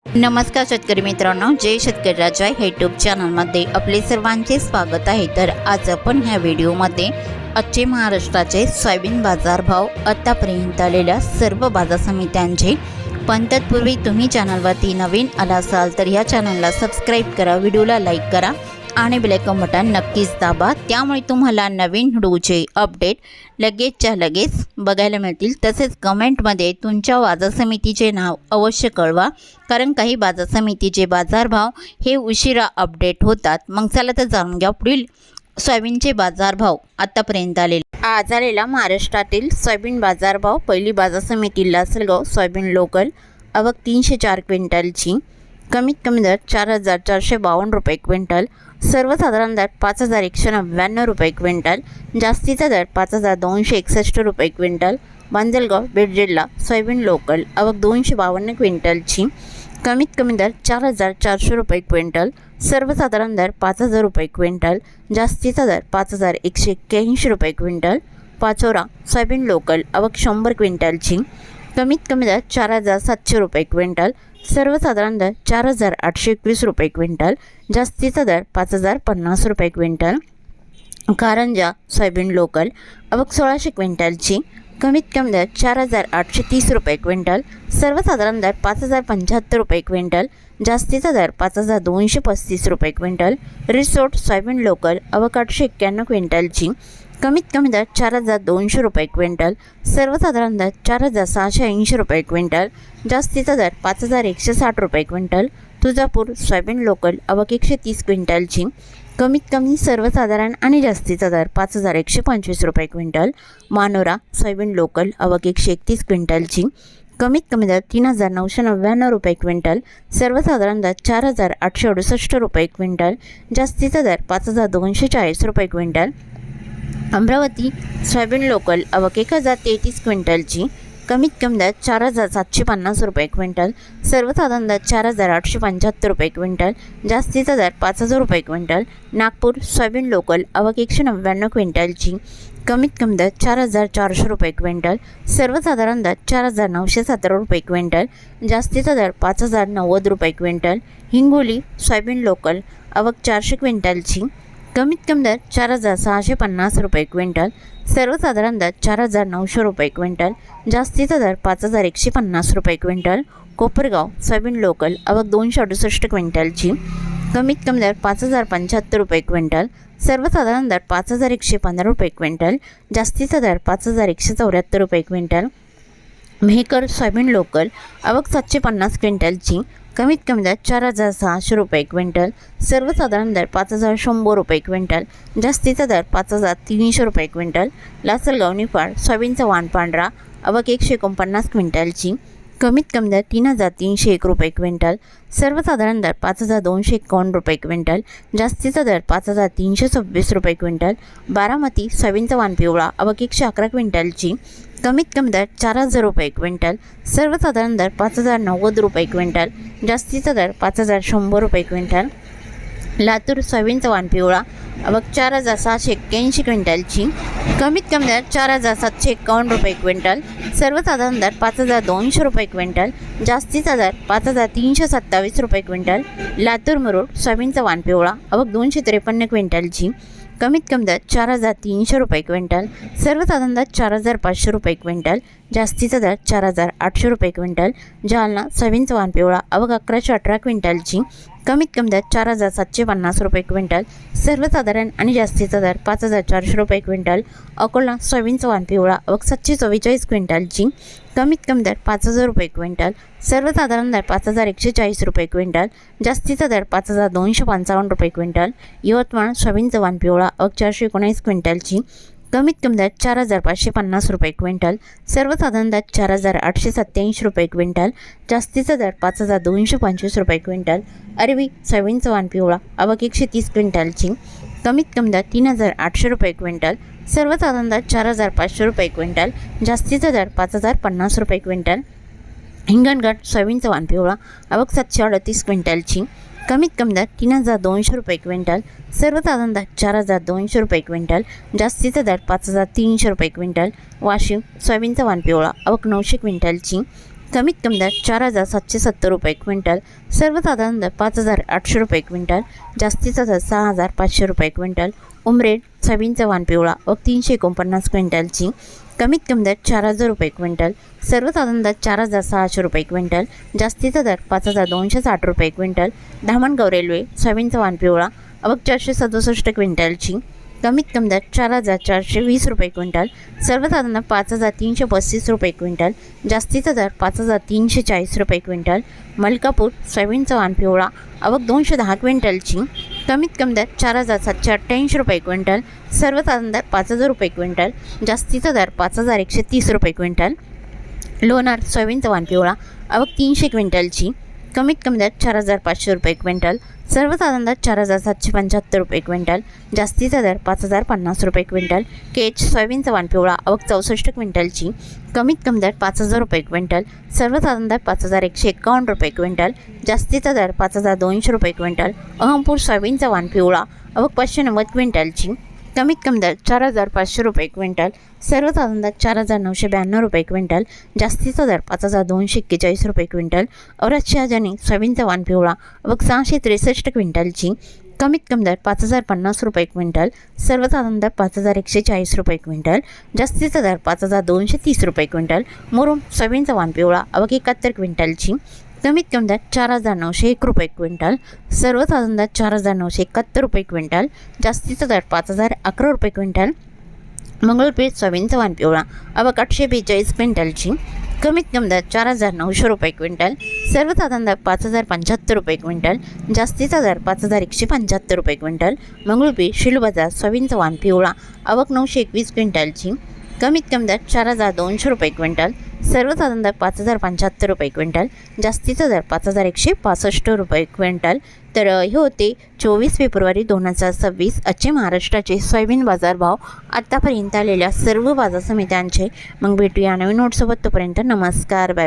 नमस्कार शेतकरी मित्रांनो, जय शेतकरी राजा हे यूट्यूब चॅनलमध्ये आपले सर्वांचे स्वागत आहे। तर आज आपण ह्या व्हिडिओमध्ये आजचे महाराष्ट्राचे सोयाबीन बाजारभाव, आतापर्यंत आलेल्या सर्व बाजार समित्यांचे, पण तत्पूर्वी तुम्ही चॅनलवरती नवीन आला असाल तर या चॅनलला सबस्क्राईब करा, व्हिडिओला लाईक करा आणि बेल आयकॉन बटन नक्कीच दाबा, त्यामुळे तुम्हाला नवीन व्हिडिओचे अपडेट लगेचच्या लगेच बघायला मिळतील। तसेच कमेंटमध्ये तुमच्या बाजार समितीचे नाव अवश्य कळवा, कारण काही बाजार समितीचे बाजारभाव हे उशिरा अपडेट होतात। मग चला तर जाणून घ्या पुढील सोयाबीनचे बाजारभाव आतापर्यंत आलेले। आज आलेला महाराष्ट्रातील सोयाबीन बाजारभाव, पहिली बाजार समिती लासलगाव सोयाबीन लोकल, आवक 304 क्विंटलची, कमीत कमी दर 4,452 रुपये क्विंटल, सर्वसाधारण दर 5,199 रुपये क्विंटल, जास्तीचा दर 5,261 रुपये क्विंटल। बांजलगाव बीड जिल्हा सोयाबीन लोकल, आवक 252 क्विंटलची, कमीत कमी दर 4,400 रुपये क्विंटल, सर्वसाधारण दर 5,000 रुपये क्विंटल, जास्तीचा दर 5,181 रुपये क्विंटल। पाचोरा सोयाबीन लोकल, आवक 100 क्विंटलची, कमीत कमी दर 4,700 रुपये क्विंटल, सर्वसाधारण दर 4,821 रुपये क्विंटल, जास्तीचा दर 5,050 रुपये क्विंटल। कारंजा सोयाबीन लोकल, आवक 1,600 क्विंटलची, कमीत कमी दर 4,830 रुपये क्विंटल, सर्वसाधारण दर 5,075 रुपये क्विंटल, जास्तीचा दर 5,235 रुपये क्विंटल। रिसोर्ट सोयाबीन लोकल, आवक 891 क्विंटलची, कमीत कमी दर 4,200 रुपये क्विंटल, सर्वसाधारण दर 4,680 रुपये क्विंटल, जास्तीचा दर 5,160 रुपये क्विंटल। तुळजापूर सोयाबीन लोकल, आवक 130 क्विंटलची, कमीत कमी सर्वसाधारण आणि जास्तीचा दर 5,125 रुपये क्विंटल। मानोरा सोयाबीन लोकल, आवक 131 क्विंटलची, कमीत कमी दर 3,999 रुपये क्विंटल, सर्वसाधारण दर 4,868 रुपये क्विंटल, जास्तीचा दर 5,240 रुपये क्विंटल। अमरावती सोयाबीन लोकल, आवक 1,033 क्विंटलची, कमीत कमी दर 4,750 रुपये क्विंटल, सर्वसाधारण दर 4,875 रुपये क्विंटल, जास्तीचा दर 5,000 रुपये क्विंटल। नागपूर सोयाबीन लोकल, आवक 199 क्विंटलची, कमीत कमी दर 4,400 रुपये क्विंटल, सर्वसाधारण दर 4,917 रुपये क्विंटल, जास्तीचा दर 5,090 रुपये क्विंटल। हिंगोली सोयाबीन लोकल, आवक 400 क्विंटलची, कमीत कमी दर 4,650 रुपये क्विंटल, सर्वसाधारण दर 4,900 रुपये क्विंटल, जास्तीचा दर 5,150 रुपये क्विंटल। कोपरगाव सोयाबीन लोकल, आवक 268 क्विंटलची, कमीत कमी दर 5,075 रुपये क्विंटल, सर्वसाधारण दर 5,115 रुपये क्विंटल, जास्तीचा दर 5,174 रुपये क्विंटल। मेहकर सोयाबीन लोकल, आवक 750 क्विंटलची, कमीत कमी दर 4,600 रुपये क्विंटल, सर्वसाधारण दर 5,100 रुपये क्विंटल, जास्तीचा दर 5,300 रुपये क्विंटल। लासलगाव निफाड सोयाबीनचा वाण पांढरा, आवक 149 क्विंटलची, कमीत कमी दर 3,301 रुपये क्विंटल, सर्वसाधारण दर 5,251 रुपये क्विंटल, जास्तीचा दर 5,326 रुपये क्विंटल। बारामती सोयाबीनचा वाण पिवळा, आवक 111 क्विंटलची, कमीत कमी दर 4,000 रुपये क्विंटल, सर्वसाधारण दर 5,090 रुपये क्विंटल, जास्तीचा दर 5,100 रुपये क्विंटल। लातूर सोयाबीनचा वाण पिवळा, आवक 4,781 क्विंटलची, कमीत कमी दर 4,751 रुपये क्विंटल, सर्वसाधारण दर 5,200 रुपये क्विंटल, जास्तीचा दर 5,327 रुपये क्विंटल। लातूर मुरुड सोयाबीनचा वाण पिवळा, आवक 253 क्विंटलची, कमीत कमी दर 4,300 रुपये क्विंटल, सर्वसाधारण दर 4,500 रुपये क्विंटल, जास्तीचा दर 4,800 रुपये क्विंटल। जालना सोयाबीनचा वाण पिवळा, आवक 1,118 क्विंटलची, कमीत कमी दर 4,750 रुपये क्विंटल, सर्वसाधारण आणि जास्तीचा दर 5,400 रुपये क्विंटल। अकोला सोयाबीनचा वाण पिवळा, आवक 744 क्विंटलची, कमीत कमी दर 5,000 रुपये क्विंटल, सर्वसाधारण दर 5,140 रुपये क्विंटल, जास्तीचा दर 5,255 रुपये क्विंटल। यवतमाळ सोयाबीनचा वाण पिवळा, आवक 419 क्विंटलची, कमीत कमी दर 4,550 रुपये क्विंटल, सर्वसाधारण दर 4,887 रुपये क्विंटल, जास्तीचा दर 5,225 रुपये क्विंटल। अरवी सोयाबीनचा वाण पिवळा, आवक 130 क्विंटलची, कमीत कमी दर 3,800 रुपये क्विंटल, सर्वसाधारण दर 4,500 रुपये क्विंटल, जास्तीचा दर 5,050 रुपये क्विंटल। हिंगणघाट सोयाबीनचा वाण पिवळा, आवक 738 क्विंटलची, कमीत कमी दर 3,200 रुपये क्विंटल, सर्वसाधारण दर 4,200 रुपये क्विंटल, जास्तीचा दर 5,300 रुपये क्विंटल। वाशिम सोयाबीनचा वाण पिवळा, आवक 900 क्विंटलची, कमीत कमी दर 4,770 रुपये क्विंटल, सर्वसाधारण दर 5,800 रुपये क्विंटल, जास्तीचा दर 6,500 रुपये क्विंटल. उमरेड सोयाबीनचा वाण पिवळा व 349 क्विंटलची कमीत कमी दर 4,000 रुपये क्विंटल, सर्वसाधारण दर 4,600 रुपये क्विंटल, जास्तीचा दर 5,260 रुपये क्विंटल. धामणगाव रेल्वे सोयाबीनचा वाण पिवळा अवघ 467 क्विंटलची कमीत कमी दर 4,420 रुपये क्विंटल, सर्वसाधारण 5,335 रुपये क्विंटल, जास्तीचा दर 5,340 रुपये क्विंटल. मलकापूर सोयाबीनचा वाण पिवळा अवघ 210 क्विंटलची कमीत कमी दर 4,788 रुपये क्विंटल, सर्वसाधारण दर 5,000 रुपये क्विंटल, जास्तीचा दर 5,130 रुपये क्विंटल. लोणार सोयाबीनचा वाण पिवळा अवघ 300 क्विंटलची कमीत कमी दर 4,500 रुपये क्विंटल, सर्वसाधारण दर 4,775 रुपये क्विंटल, जास्तीचा दर 5,050 रुपये क्विंटल. केच सोयाबीनचा वाण पिवळा अवघ 64 क्विंटलची कमीत कमी दर 5,000 रुपये क्विंटल, सर्वसाधारण दर 5,151 रुपये क्विंटल, जास्तीचा दर 5,200 रुपये क्विंटल. अहमपूर सोयाबीनचा वाण पिवळा अवघ 590 क्विंटलची कमीत कमी दर 4,500 रुपये क्विंटल, सर्वसाधारण दर 4,992 रुपये क्विंटल, जास्तीचा दर 5,241 रुपये क्विंटल. औरत शहाजनी सोयाबीनचा वाण पिवळा अवघ 663 क्विंटलची कमीत कमी दर 5,050 रुपये क्विंटल, सर्वसाधारण दर 5,140 रुपये क्विंटल, जास्तीचा दर 5,230 रुपये क्विंटल. मुरुम सोयाबीनचा वाण पिवळा अवघ 71 क्विंटलची कमीत कमी दर 4,901 रुपये क्विंटल, सर्वसाधारण दर 4,971 रुपये क्विंटल, जास्तीचा दर 5,011 रुपये क्विंटल. मंगळूरपेठ सोयाबीनचा वाण पिवळा अवघ 842 क्विंटलची कमीत कमी दर 4,900 रुपये क्विंटल, सर्वसाधारण दर 5,075 रुपये क्विंटल, जास्तीचा दर 5,175 रुपये क्विंटल. मंगळूरपेठ शिलबाजार सोयाबीनचा वाण पिवळा अवघ 921 क्विंटलची कमीत कमी दर 4,200 रुपये क्विंटल, सर्वसाधारण दर 5,075 रुपये क्विंटल, जास्तीचा दर 5,165 रुपये क्विंटल. तर हे होते 24 फेब्रुवारी 2026 आजचे महाराष्ट्राचे सोयाबीन बाजारभाव आत्तापर्यंत आलेल्या सर्व बाजार समित्यांचे. मग भेटूया नवीन नोटसोबत. तोपर्यंत नमस्कार, बाय.